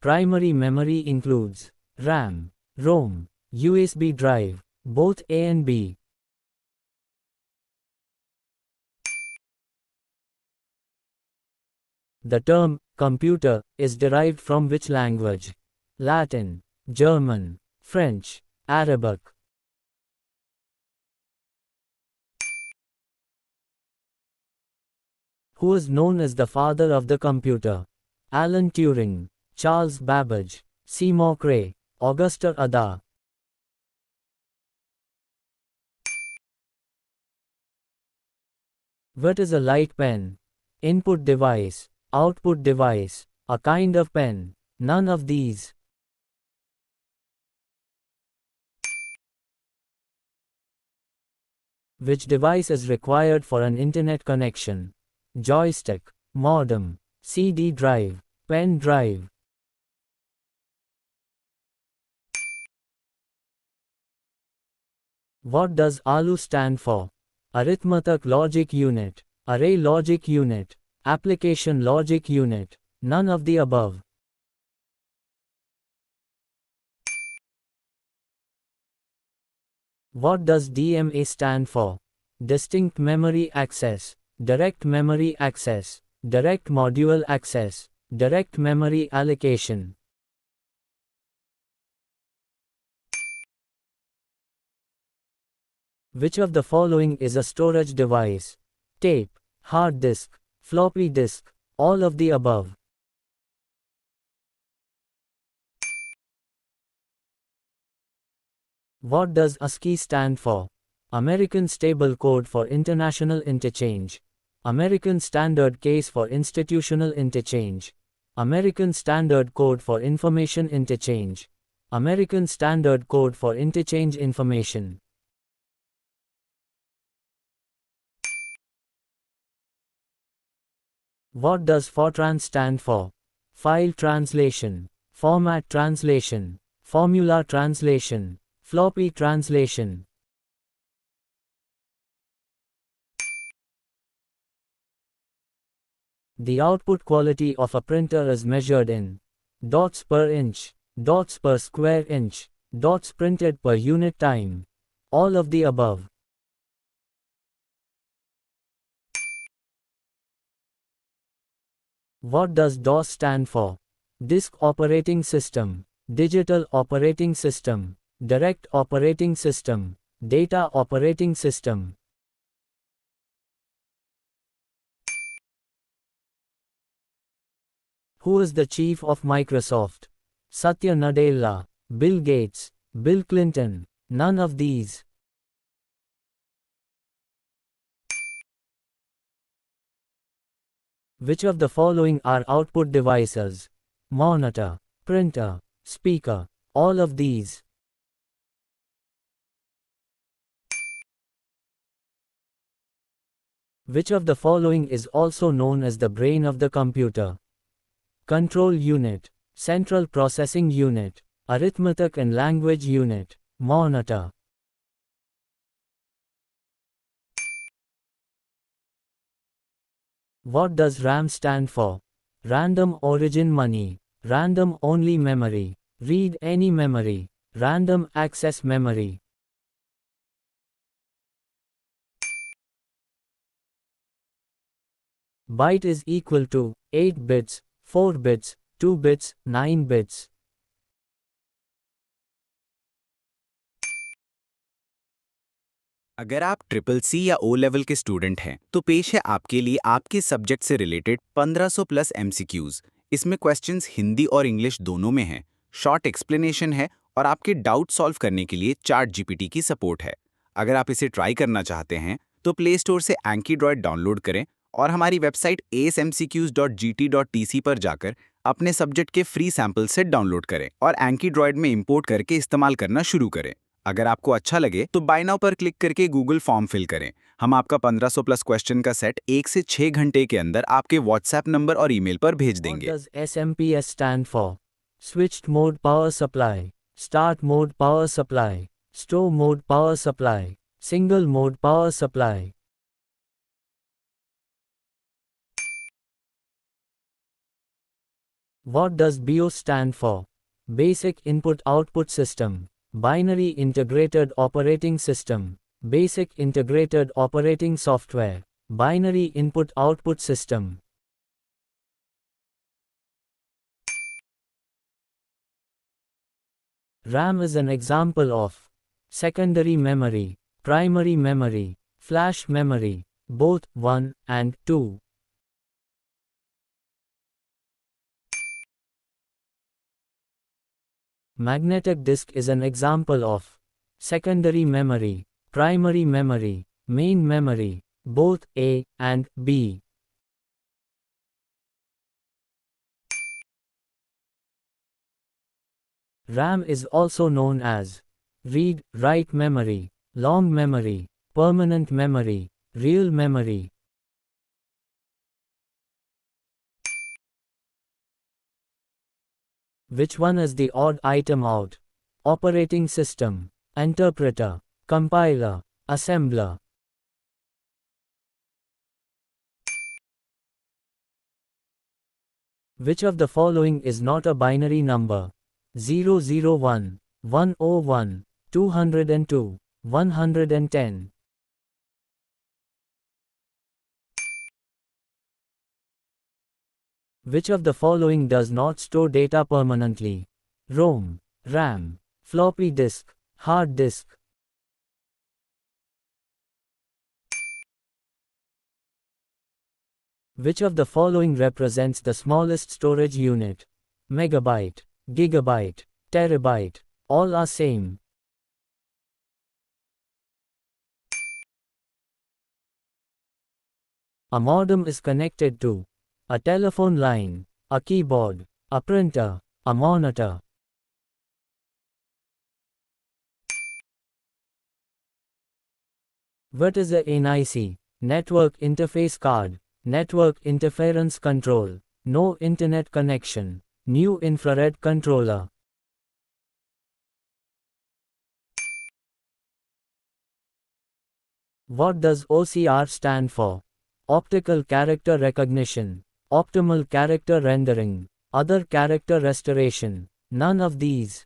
Primary memory includes RAM, ROM, USB drive, both A and B. The term computer is derived from which language? Latin, German, French, Arabic. Who is known as the father of the computer? Alan Turing, Charles Babbage, Seymour Cray, Auguste Ada. What is a light pen? Input device, output device, a kind of pen, none of these. Which device is required for an internet connection? Joystick, modem, CD drive, pen drive. What does ALU stand for? Arithmetic logic unit, array logic unit, application logic unit, none of the above. What does DMA stand for? Distinct memory access, direct memory access, direct module access, direct memory allocation. Which of the following is a storage device? Tape, hard disk, floppy disk, all of the above. What does ASCII stand for? American Stable Code for International Interchange, American Standard Case for Institutional Interchange, American Standard Code for Information Interchange, American Standard Code for Interchange Information. What does FORTRAN stand for? File translation, format translation, formula translation, floppy translation. The output quality of a printer is measured in dots per inch, dots per square inch, dots printed per unit time. All of the above. What does DOS stand for? Disk Operating System, Digital Operating System, Direct Operating System, Data Operating System. Who is the chief of Microsoft? Satya Nadella, Bill Gates, Bill Clinton, none of these. Which of the following are output devices? Monitor, printer, speaker, all of these. Which of the following is also known as the brain of the computer? Control unit, central processing unit, arithmetic and language unit, monitor. What does RAM stand for? Random origin money, random only memory, read any memory, random access memory. Byte is equal to 8 bits, 4 bits, 2 bits, 9 bits. अगर आप triple C या O level के student हैं तो पेश है आपके लिए आपके सब्जेक्ट से रिलेटेड 1500 प्लस एमसीक्यूज। इसमें क्वेश्चंस हिंदी और इंग्लिश दोनों में हैं, शॉर्ट एक्सप्लेनेशन है और आपके डाउट सॉल्व करने के लिए चैट जीपीटी की सपोर्ट है। अगर आप इसे ट्राई करना चाहते हैं तो प्ले स्टोर से एंकीड्रॉयड डाउनलोड करें और हमारी वेबसाइट asmcqs.gt.tc पर जाकर अपने सब्जेक्ट के फ्री सैंपल सेट डाउनलोड करें और एंकीड्रॉयड में इंपोर्ट करके इस्तेमाल करना शुरू करें। अगर आपको अच्छा लगे तो बाय नाउ पर क्लिक करके गूगल फॉर्म फिल करें। हम आपका 1500 प्लस क्वेश्चन का सेट 1 से 6 घंटे के अंदर आपके व्हाट्सएप नंबर और ईमेल पर भेज देंगे। What does SMPS stand for? Switched mode power supply, start mode power supply, store mode power supply, single mode power supply. What does BIOS stand for? Basic Input Output System. Binary Integrated Operating System. Basic Integrated Operating Software. Binary Input Output System. RAM is an example of secondary memory, primary memory, flash memory, both 1 and 2. Magnetic disk is an example of secondary memory, primary memory, main memory, both A and B. RAM is also known as read-write memory, long memory, permanent memory, real memory. Which one is the odd item out? Operating system, interpreter, compiler, assembler. Which of the following is not a binary number? 001, 101, 202, 110. Which of the following does not store data permanently? ROM, RAM, floppy disk, hard disk. Which of the following represents the smallest storage unit? Megabyte, gigabyte, terabyte, all are same. A modem is connected to a telephone line, a keyboard, a printer, a monitor. What is a NIC? Network Interface Card, Network Interference Control, No Internet Connection, New Infrared Controller. What does OCR stand for? Optical Character Recognition, Optimal Character Rendering, Other Character Restoration, none of these.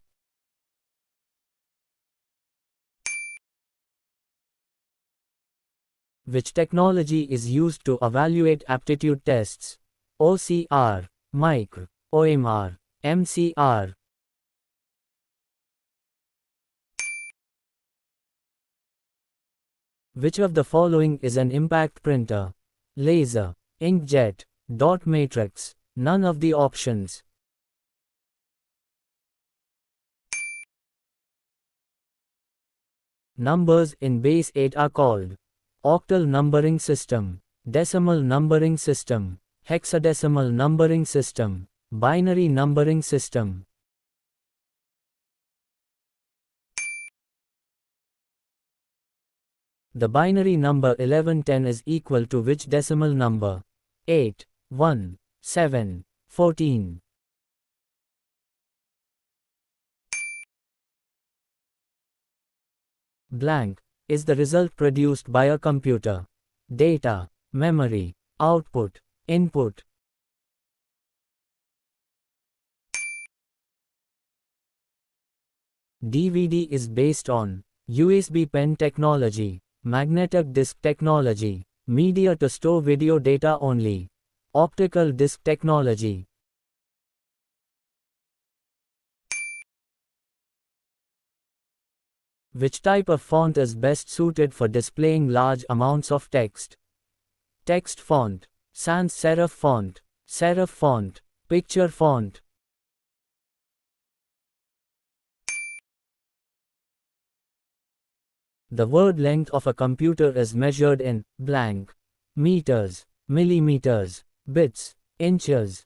Which technology is used to evaluate aptitude tests? OCR, MIC, OMR, MCR. Which of the following is an impact printer? Laser, inkjet, dot matrix, none of the options. Numbers in base 8 are called octal numbering system, decimal numbering system, hexadecimal numbering system, binary numbering system. The binary number 1110 is equal to which decimal number? 8, 1, 7, 14. Blank is the result produced by a computer. Data, memory, output, input. DVD is based on USB pen technology, magnetic disk technology, media to store video data only, optical disk technology. Which type of font is best suited for displaying large amounts of text? Text font, sans serif font, picture font. The word length of a computer is measured in blank meters, millimeters, bits, inches.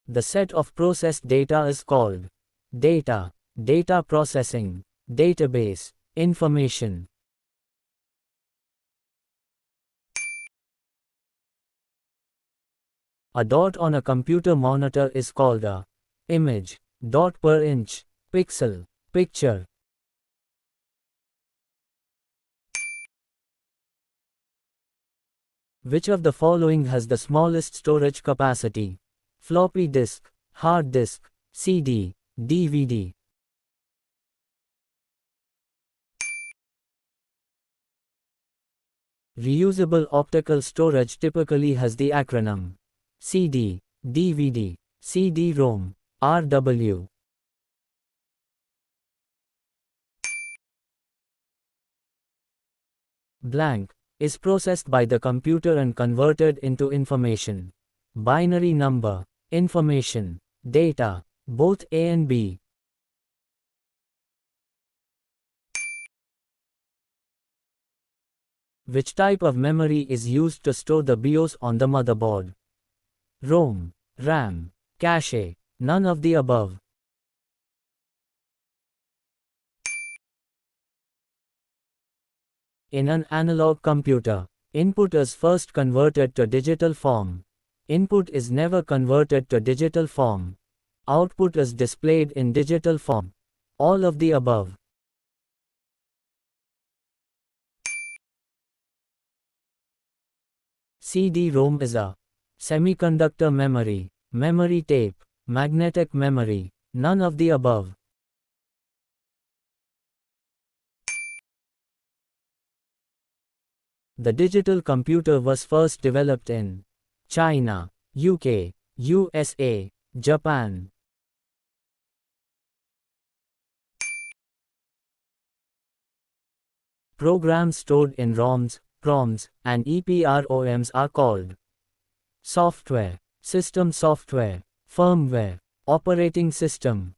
The set of processed data is called data, data processing, database, information. A dot on a computer monitor is called a image, dot per inch, pixel, picture. Which of the following has the smallest storage capacity? Floppy disk, hard disk, CD, DVD. Reusable optical storage typically has the acronym CD, DVD, CD-ROM, RW. Blank is processed by the computer and converted into information. Binary number, information, data, both A and B. Which type of memory is used to store the BIOS on the motherboard? ROM, RAM, cache, none of the above. In an analog computer, input is first converted to digital form. Input is never converted to digital form. Output is displayed in digital form. All of the above. CD-ROM is a semiconductor memory, memory tape, magnetic memory, none of the above. The digital computer was first developed in China, UK, USA, Japan. Programs stored in ROMs, PROMs, and EPROMs are called software, system software, firmware, operating system.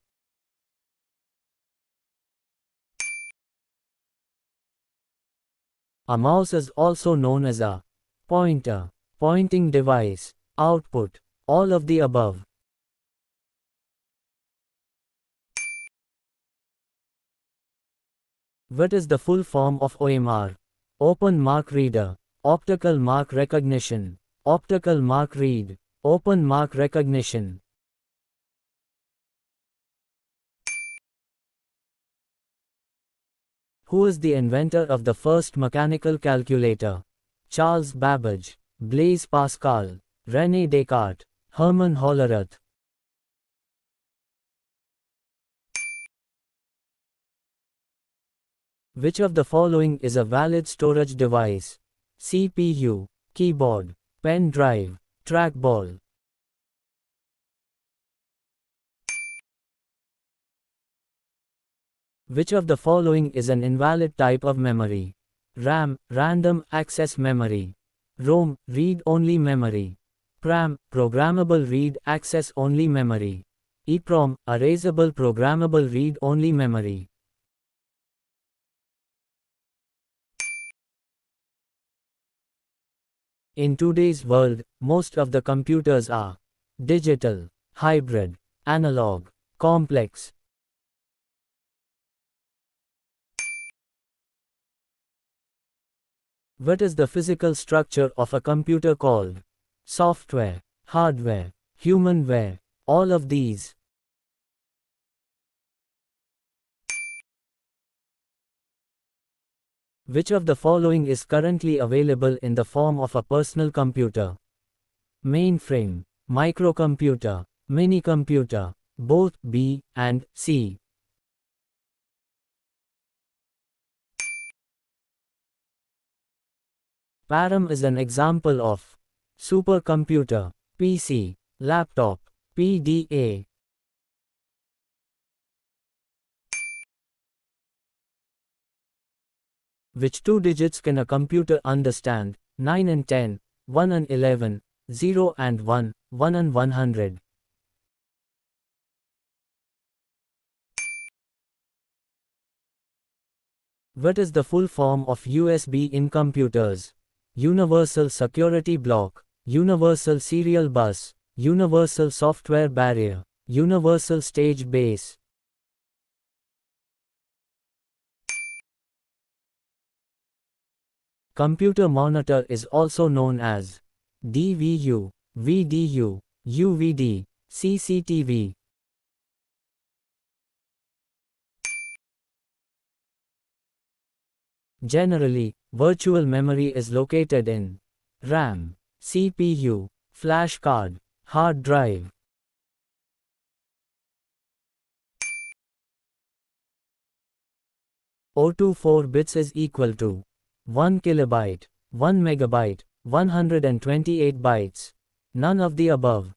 A mouse is also known as a pointer, pointing device, output, all of the above. What is the full form of OMR? Open Mark Reader, Optical Mark Recognition, Optical Mark Read, Open Mark Recognition. Who is the inventor of the first mechanical calculator? Charles Babbage, Blaise Pascal, René Descartes, Hermann Hollerith. Which of the following is a valid storage device? CPU, keyboard, pen drive, trackball. Which of the following is an invalid type of memory? RAM, random access memory. ROM, read-only memory. PRAM, programmable read-access-only memory. EPROM, erasable programmable read-only memory. In today's world, most of the computers are digital, hybrid, analog, complex. What is the physical structure of a computer called? Software, hardware, humanware, all of these. Which of the following is currently available in the form of a personal computer? Mainframe, microcomputer, minicomputer, both B and C. Param is an example of supercomputer, PC, laptop, PDA. Which two digits can a computer understand? 9 and 10, 1 and 11, 0 and 1, 1 and 100. What is the full form of USB in computers? Universal Security Block, Universal Serial Bus, Universal Software Barrier, Universal Stage Base. Computer monitor is also known as DVU, VDU, UVD, CCTV. Generally, virtual memory is located in RAM, CPU, flash card, hard drive. O24 bits is equal to 1 kilobyte, 1 megabyte, 128 bytes. None of the above.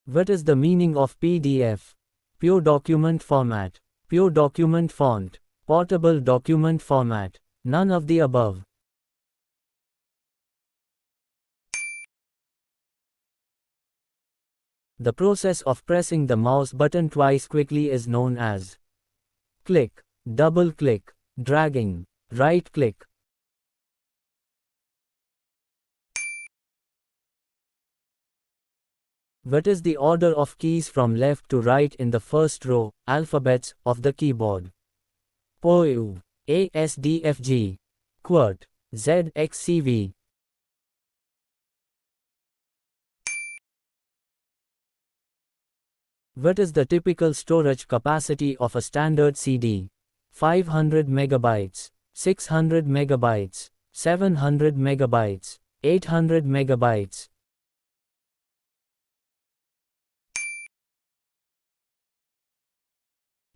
What is the meaning of PDF? Pure document format, pure document font, portable document format. None of the above. The process of pressing the mouse button twice quickly is known as click, double click, dragging, right click. What is the order of keys from left to right in the first row, alphabets, of the keyboard? POU, ASDFG, QWERTY, ZXCV. What is the typical storage capacity of a standard CD? 500 megabytes, 600 megabytes, 700 megabytes, 800 megabytes.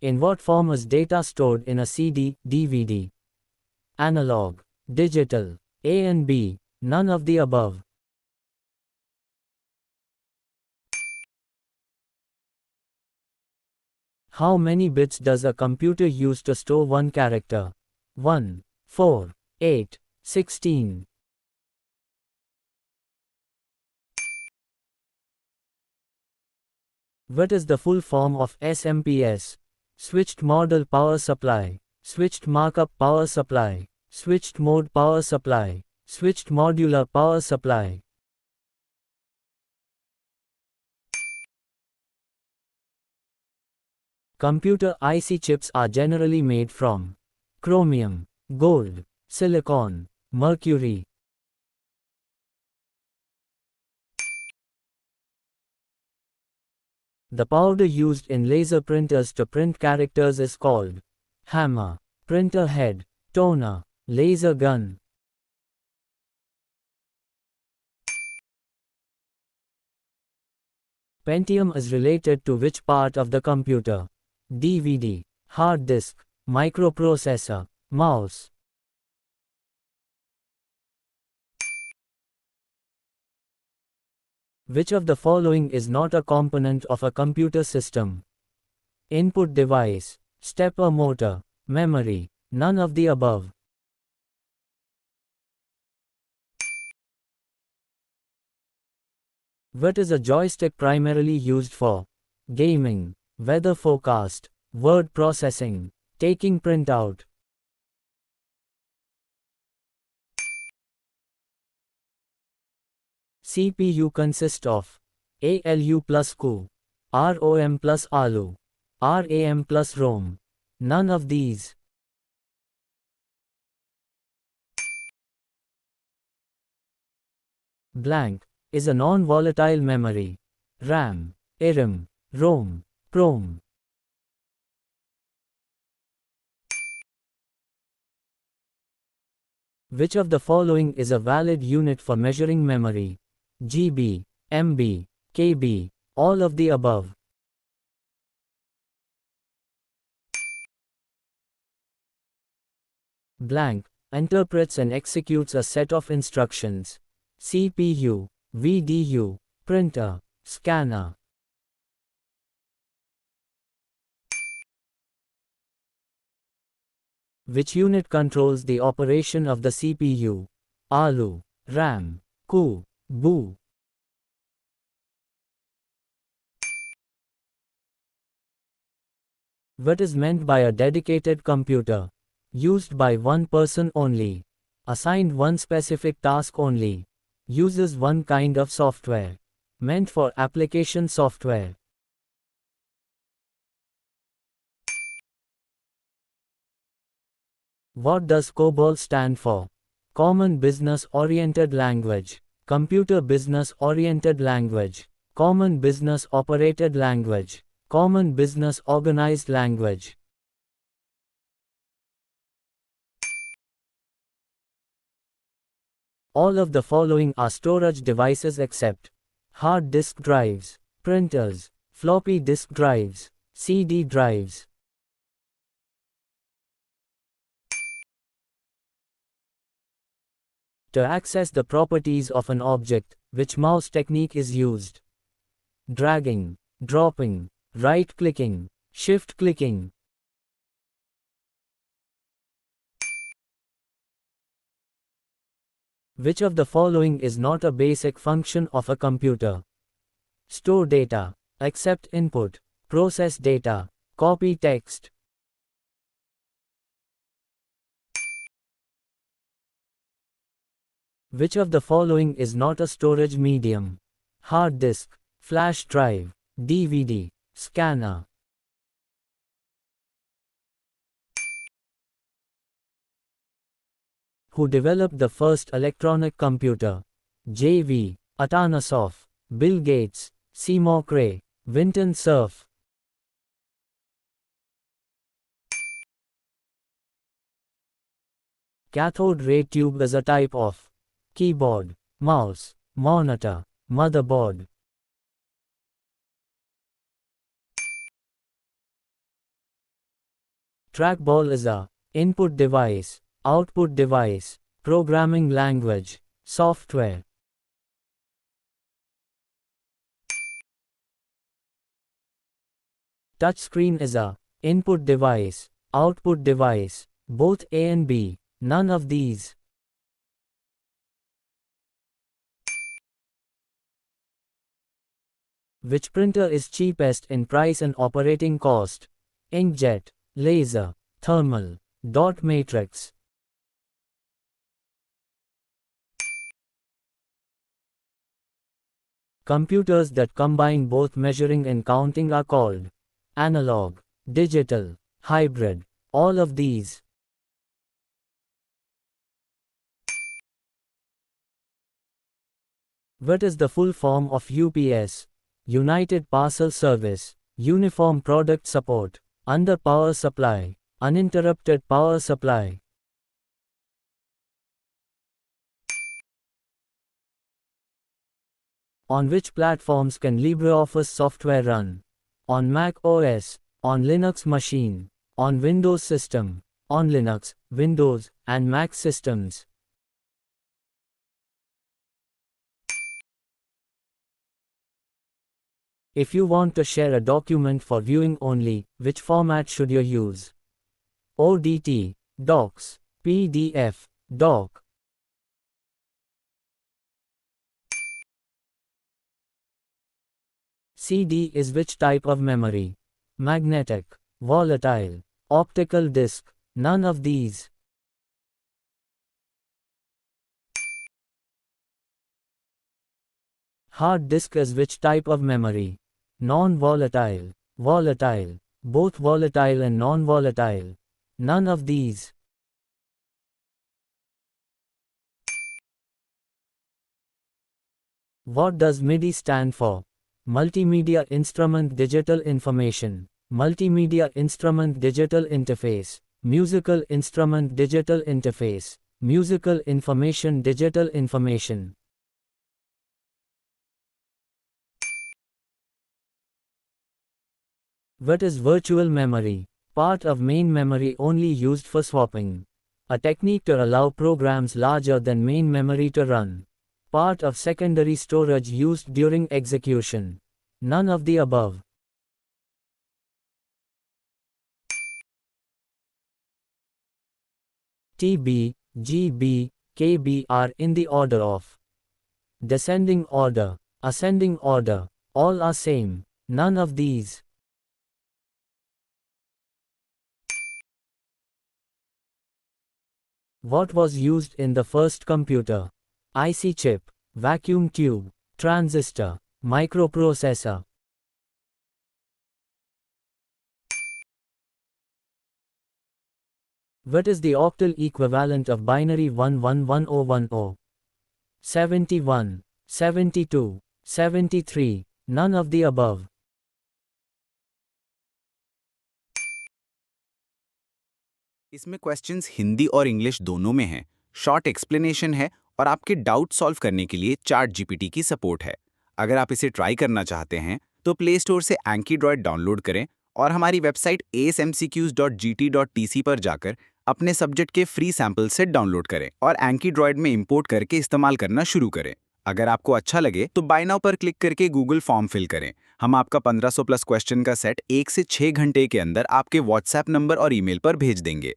In what form is data stored in a CD, DVD? Analog, digital, A and B, none of the above. How many bits does a computer use to store one character? 1, 4, 8, 16. What is the full form of SMPS? Switched model power supply, switched markup power supply, switched mode power supply, switched modular power supply. Computer IC chips are generally made from chromium, gold, silicon, mercury. The powder used in laser printers to print characters is called hammer, printer head, toner, laser gun. Pentium is related to which part of the computer? DVD, hard disk, microprocessor, mouse. Which of the following is not a component of a computer system? Input device, stepper motor, memory, none of the above. What is a joystick primarily used for? Gaming, weather forecast, word processing, taking printout. CPU consists of ALU plus CU, ROM plus ALU, RAM plus ROM. None of these. Blank is a non-volatile memory. RAM, IRM, ROM, PROM. Which of the following is a valid unit for measuring memory? GB, MB, KB, all of the above. Blank interprets and executes a set of instructions. CPU, VDU, printer, scanner. Which unit controls the operation of the CPU? ALU, RAM, CU, BU. What is meant by a dedicated computer? Used by one person only. Assigned one specific task only. Uses one kind of software. Meant for application software. What does COBOL stand for? Common Business Oriented Language, Computer Business Oriented Language, Common Business Operated Language, Common Business Organized Language. All of the following are storage devices except hard disk drives, printers, floppy disk drives, CD drives. To access the properties of an object, which mouse technique is used? Dragging, dropping, right-clicking, shift-clicking. Which of the following is not a basic function of a computer? Store data, accept input, process data, copy text. Which of the following is not a storage medium? Hard disk, flash drive, DVD, scanner. Who developed the first electronic computer? J.V. Atanasoff, Bill Gates, Seymour Cray, Vinton Cerf. Cathode ray tube is a type of keyboard, mouse, monitor, motherboard. Trackball is a input device, output device, programming language, software. Touchscreen is a input device, output device, both A and B, none of these. Which printer is cheapest in price and operating cost? Inkjet, laser, thermal, dot matrix. Computers that combine both measuring and counting are called analog, digital, hybrid, all of these. What is the full form of UPS? United Parcel Service, Uniform Product Support, Under Power Supply, Uninterrupted Power Supply. On which platforms can LibreOffice software run? On Mac OS, on Linux machine, on Windows system, on Linux, Windows, and Mac systems. If you want to share a document for viewing only, which format should you use? ODT, Docs, PDF, Doc. CD is which type of memory? Magnetic, volatile, optical disc, none of these. Hard disk is which type of memory? Non-volatile, volatile, both volatile and non-volatile, none of these. What does MIDI stand for? Multimedia Instrument Digital Information, Multimedia Instrument Digital Interface, Musical Instrument Digital Interface, Musical Information Digital Information. What is virtual memory? Part of main memory only used for swapping. A technique to allow programs larger than main memory to run. Part of secondary storage used during execution. None of the above. TB, GB, KB are in the order of descending order, ascending order, all are same, none of these. What was used in the first computer? IC chip, vacuum tube, transistor, microprocessor. What is the octal equivalent of binary 111010? 71, 72, 73, none of the above. इसमें questions Hindi और English दोनों में हैं, short explanation है और आपके doubt solve करने के लिए ChatGPT की सपोर्ट है। अगर आप इसे ट्राई करना चाहते हैं तो प्ले स्टोर से एंकीड्रॉयड डाउनलोड करें और हमारी वेबसाइट asmcqs.gt.tc पर जाकर अपने सब्जेक्ट के फ्री सैंपल सेट डाउनलोड करें और एंकीड्रॉयड में इंपोर्ट करके इस्तेमाल करना शुरू करें। अगर आपको अच्छा लगे तो बाय नाउ पर क्लिक करके गूगल फॉर्म फिल करें। हम आपका 1500 प्लस क्वेश्चन का सेट 1 से 6 घंटे के अंदर आपके व्हाट्सएप नंबर और ईमेल पर भेज देंगे।